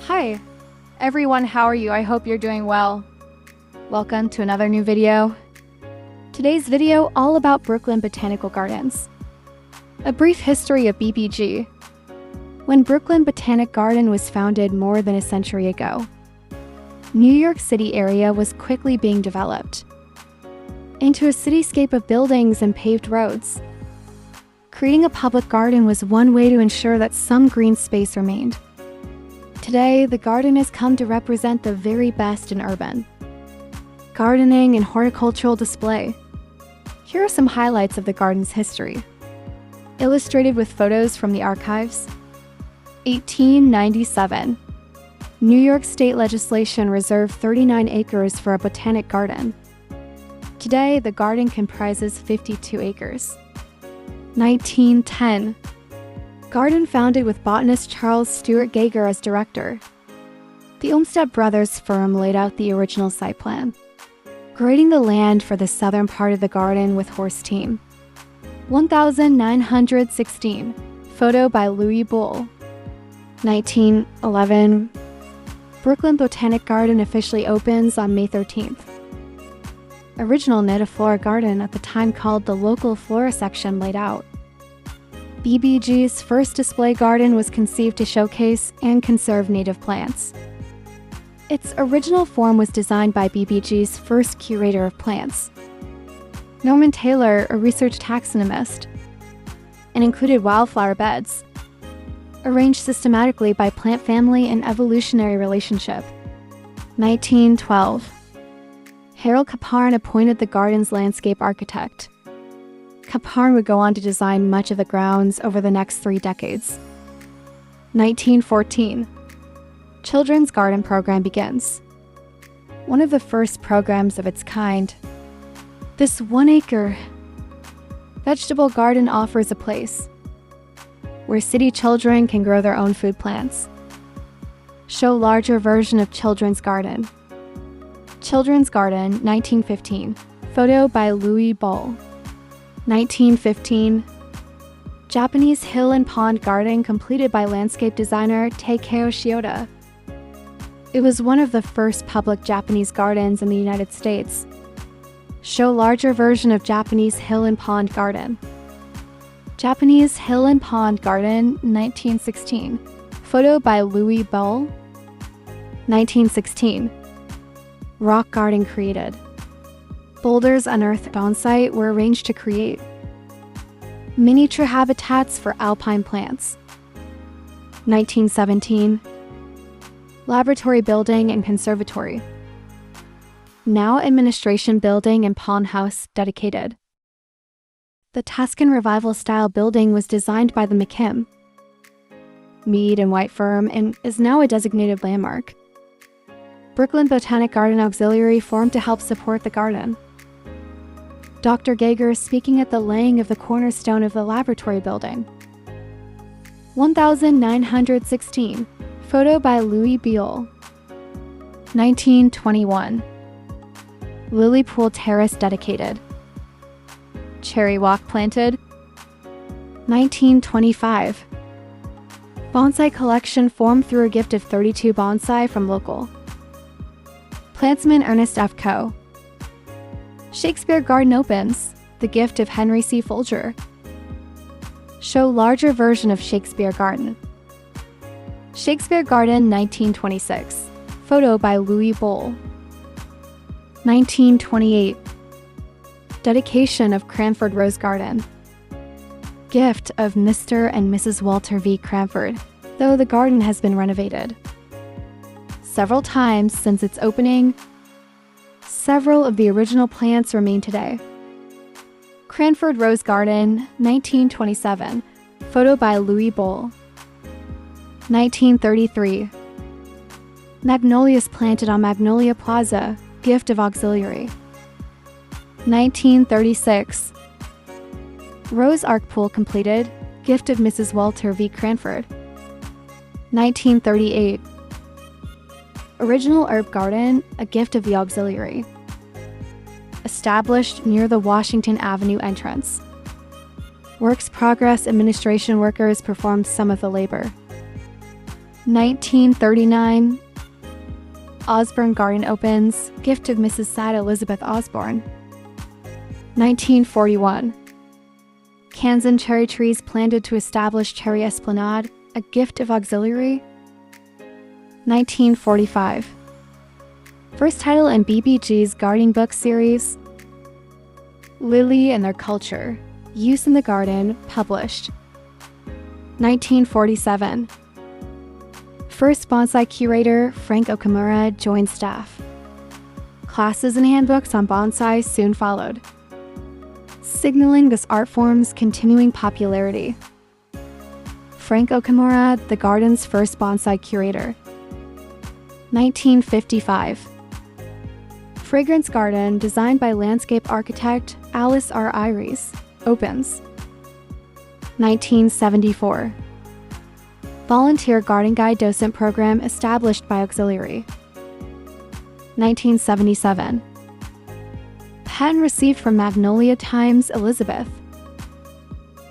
Hi, everyone, how are you? I hope you're doing well. Welcome to another new video. Today's video all about Brooklyn Botanical Gardens. A brief history of BBG. When Brooklyn Botanic Garden was founded more than a century ago, New York City area was quickly being developed into a cityscape of buildings and paved roads. Creating a public garden was one way to ensure that some green space remained. Today, the garden has come to represent the very best in urban gardening and horticultural display. Here are some highlights of the garden's history. Illustrated with photos from the archives. 1897. New York State legislation reserved 39 acres for a botanic garden. Today, the garden comprises 52 acres. 1910. Garden founded with botanist Charles Stewart Geiger as director. The Olmsted Brothers firm laid out the original site plan, grading the land for the southern part of the garden with horse team. 1916. Photo by Louis Bull. 1911. Brooklyn Botanic Garden officially opens on May 13th. Original native flora garden at the time called the local flora section laid out. BBG's first display garden was conceived to showcase and conserve native plants. Its original form was designed by BBG's first curator of plants, Norman Taylor, a research taxonomist, and included wildflower beds, arranged systematically by plant family and evolutionary relationship. 1912. Harold Caparn appointed the garden's landscape architect. Caparn would go on to design much of the grounds over the next 3 decades. 1914. Children's Garden Program begins. One of the first programs of its kind. This 1-acre vegetable garden offers a place where city children can grow their own food plants. Show larger version of Children's Garden. Children's Garden, 1915. Photo by Louis Bull. 1915. Japanese Hill and Pond Garden completed by landscape designer Takeo Shioda. It was one of the first public Japanese gardens in the United States. Show larger version of Japanese Hill and Pond Garden. Japanese Hill and Pond Garden, 1916. Photo by Louis Bull. 1916. Rock garden created. Boulders unearthed on site were arranged to create miniature habitats for alpine plants. 1917. Laboratory building and conservatory. Now administration building and pond house dedicated. The Tuscan Revival style building was designed by the McKim, Mead and White firm and is now a designated landmark. Brooklyn Botanic Garden Auxiliary formed to help support the garden. Dr. Geiger speaking at the laying of the cornerstone of the laboratory building. 1916. Photo by Louis Beale. 1921. Lily Pool Terrace dedicated. Cherry walk planted. 1925. Bonsai collection formed through a gift of 32 bonsai from local plantsman Ernest F. Coe. Shakespeare Garden opens, the gift of Henry C. Folger. Show larger version of Shakespeare Garden. Shakespeare Garden, 1926. Photo by Louis Bull. 1928. Dedication of Cranford Rose Garden. Gift of Mr. and Mrs. Walter V. Cranford, though the garden has been renovated several times since its opening. Several of the original plants remain today. Cranford Rose Garden, 1927. Photo by Louis Bull. 1933. Magnolias planted on Magnolia Plaza, gift of auxiliary. 1936. Rose Arc Pool completed, gift of Mrs. Walter V. Cranford. 1938. Original herb garden, a gift of the auxiliary. Established near the Washington Avenue entrance. Works progress administration workers performed some of the labor. 1939, Osborne Garden opens, gift of Mrs. Sad Elizabeth Osborne. 1941, Kansan cherry trees planted to establish Cherry Esplanade, a gift of auxiliary. 1945, first title in BBG's gardening book series, Lily and Their Culture, Use in the Garden, published. 1947, first bonsai curator Frank Okamura joined staff. Classes and handbooks on bonsai soon followed, signaling this art form's continuing popularity. Frank Okamura, the garden's first bonsai curator. 1955, Fragrance Garden, designed by landscape architect Alice R. Iries, opens. 1974, Volunteer Garden Guide Docent Program established by Auxiliary. 1977, patent received from Magnolia Times Elizabeth.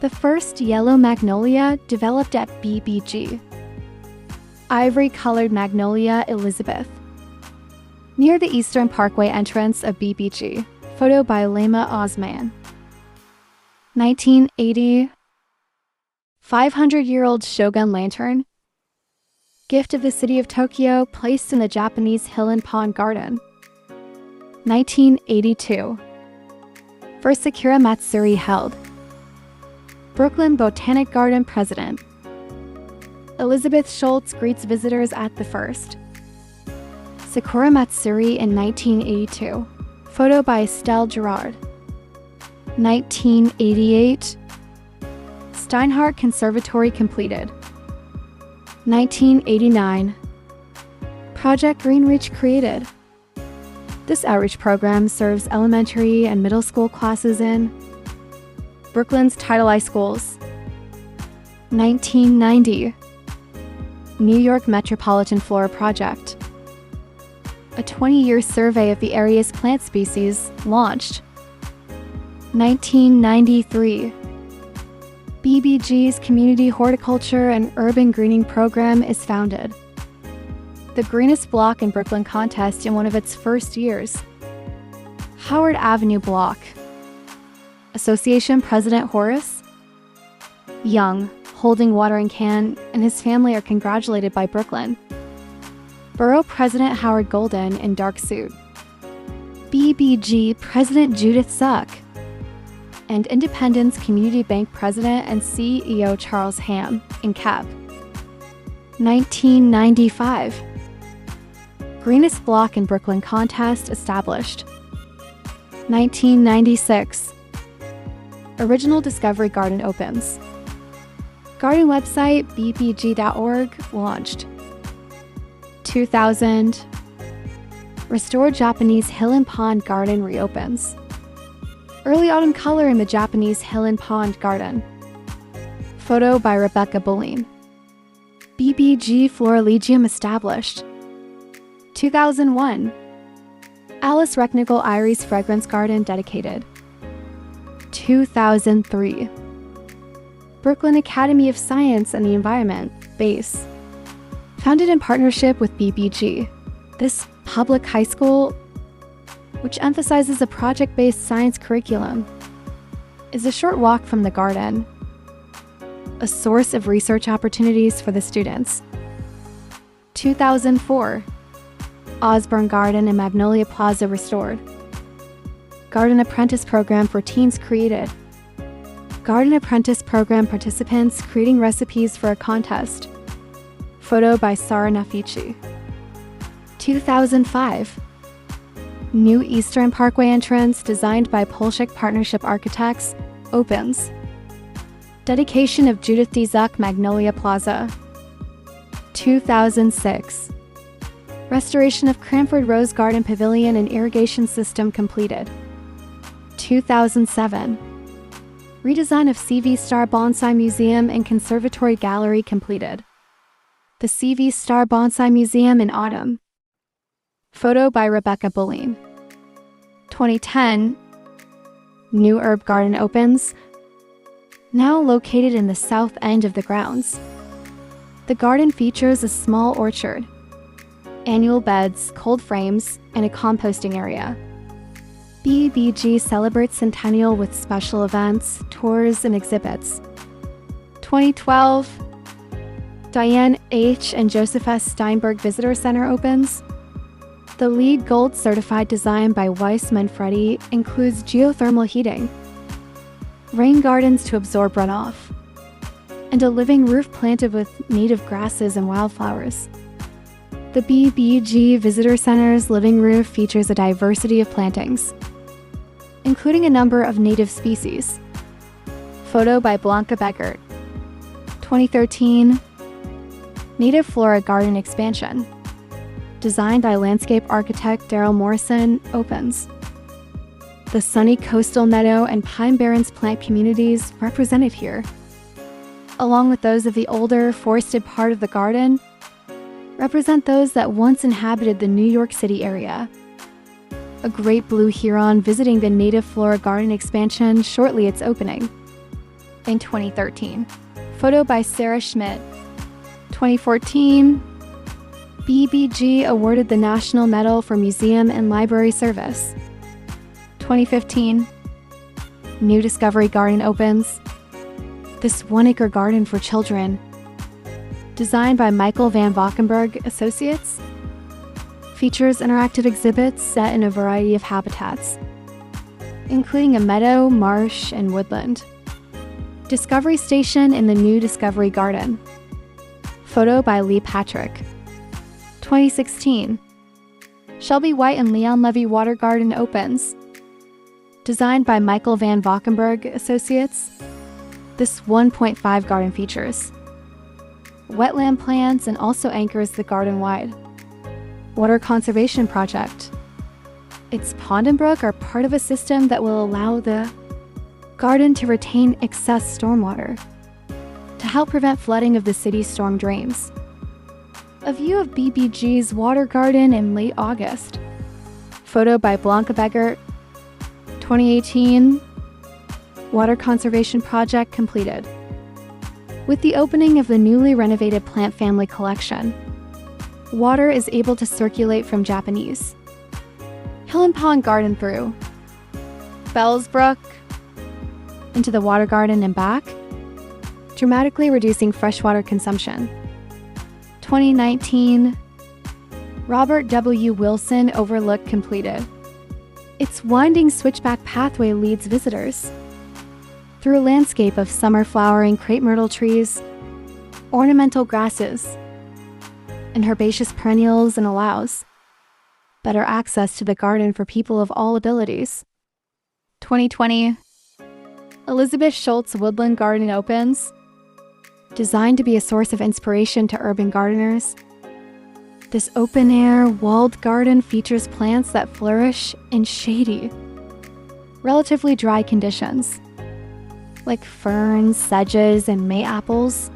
The first yellow magnolia developed at BBG. Ivory-colored magnolia Elizabeth. Near the Eastern Parkway entrance of BBG. Photo by Lema Osman. 1980, 500-year-old Shogun lantern, gift of the city of Tokyo, placed in the Japanese Hill and Pond Garden. 1982, first Sakura Matsuri held. Brooklyn Botanic Garden president. Elizabeth Schultz greets visitors at the first Sakura Matsuri in 1982. Photo by Estelle Girard. 1988, Steinhardt Conservatory completed. 1989, Project Greenreach created. This outreach program serves elementary and middle school classes in Brooklyn's Title I schools. 1990, New York Metropolitan Flora Project. A 20-year survey of the area's plant species launched. 1993, BBG's Community Horticulture and Urban Greening Program is founded. The greenest block in Brooklyn contest in one of its first years. Howard Avenue Block. Association President Horace Young, holding watering can, and his family are congratulated by Brooklyn. Borough President Howard Golden in dark suit. BBG President Judith Zuck. And Independence Community Bank President and CEO Charles Ham in cap. 1995, greenest block in Brooklyn contest established. 1996, original Discovery Garden opens. Garden website bbg.org launched. 2000, restored Japanese Hill and Pond Garden reopens. Early autumn color in the Japanese Hill and Pond Garden. Photo by Rebecca Bulleen. BBG Florilegium established. 2001, Alice Recknagel Iries Fragrance Garden dedicated. 2003, Brooklyn Academy of Science and the Environment, BASE. Founded in partnership with BBG, this public high school, which emphasizes a project-based science curriculum, is a short walk from the garden, a source of research opportunities for the students. 2004, Osborne Garden and Magnolia Plaza restored. Garden Apprentice Program for teens created. Garden Apprentice Program participants creating recipes for a contest. Photo by Sara Nafici. 2005, new Eastern Parkway entrance designed by Polshek Partnership Architects opens. Dedication of Judith D. Zuck Magnolia Plaza. 2006, restoration of Cranford Rose Garden Pavilion and irrigation system completed. 2007, redesign of CV Star Bonsai Museum and Conservatory Gallery completed. The CV Star Bonsai Museum in autumn. Photo by Rebecca Bulleen. 2010, new herb garden opens, now located in the south end of the grounds. The garden features a small orchard, annual beds, cold frames, and a composting area. BBG celebrates Centennial with special events, tours, and exhibits. 2012, Diane H. and Joseph S. Steinberg Visitor Center opens. The LEED Gold certified design by Weiss Manfredi includes geothermal heating, rain gardens to absorb runoff, and a living roof planted with native grasses and wildflowers. The BBG Visitor Center's living roof features a diversity of plantings, including a number of native species. Photo by Blanca Beckert. 2013, Native Flora Garden Expansion, designed by landscape architect Daryl Morrison, opens. The sunny coastal meadow and pine barrens plant communities represented here, along with those of the older, forested part of the garden, represent those that once inhabited the New York City area. A great blue heron visiting the Native Flora Garden Expansion shortly its opening. In 2013, photo by Sarah Schmidt. 2014, BBG awarded the National Medal for Museum and Library Service. 2015, New Discovery Garden opens. This 1-acre garden for children, designed by Michael Van Valkenburg Associates, features interactive exhibits set in a variety of habitats, including a meadow, marsh, and woodland. Discovery Station in the New Discovery Garden. Photo by Lee Patrick. 2016, Shelby White and Leon Levy Water Garden opens. Designed by Michael Van Valkenburg Associates, this 1.5 garden features wetland plants and also anchors the garden wide. Water conservation project. Its pond and brook are part of a system that will allow the garden to retain excess stormwater to help prevent flooding of the city's storm drains. A view of BBG's water garden in late August. Photo by Blanca Beckert. 2018, water conservation project completed. With the opening of the newly renovated plant family collection, water is able to circulate from Japanese Hill and Pond Garden through Bells Brook into the water garden and back, dramatically reducing freshwater consumption. 2019, Robert W. Wilson Overlook completed. Its winding switchback pathway leads visitors through a landscape of summer flowering crepe myrtle trees, ornamental grasses, and herbaceous perennials, and allows better access to the garden for people of all abilities. 2020, Elizabeth Schultz Woodland Garden opens. Designed to be a source of inspiration to urban gardeners, this open-air, walled garden features plants that flourish in shady, relatively dry conditions, like ferns, sedges, and May-apples.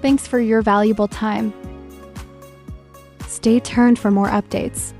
Thanks for your valuable time. Stay tuned for more updates.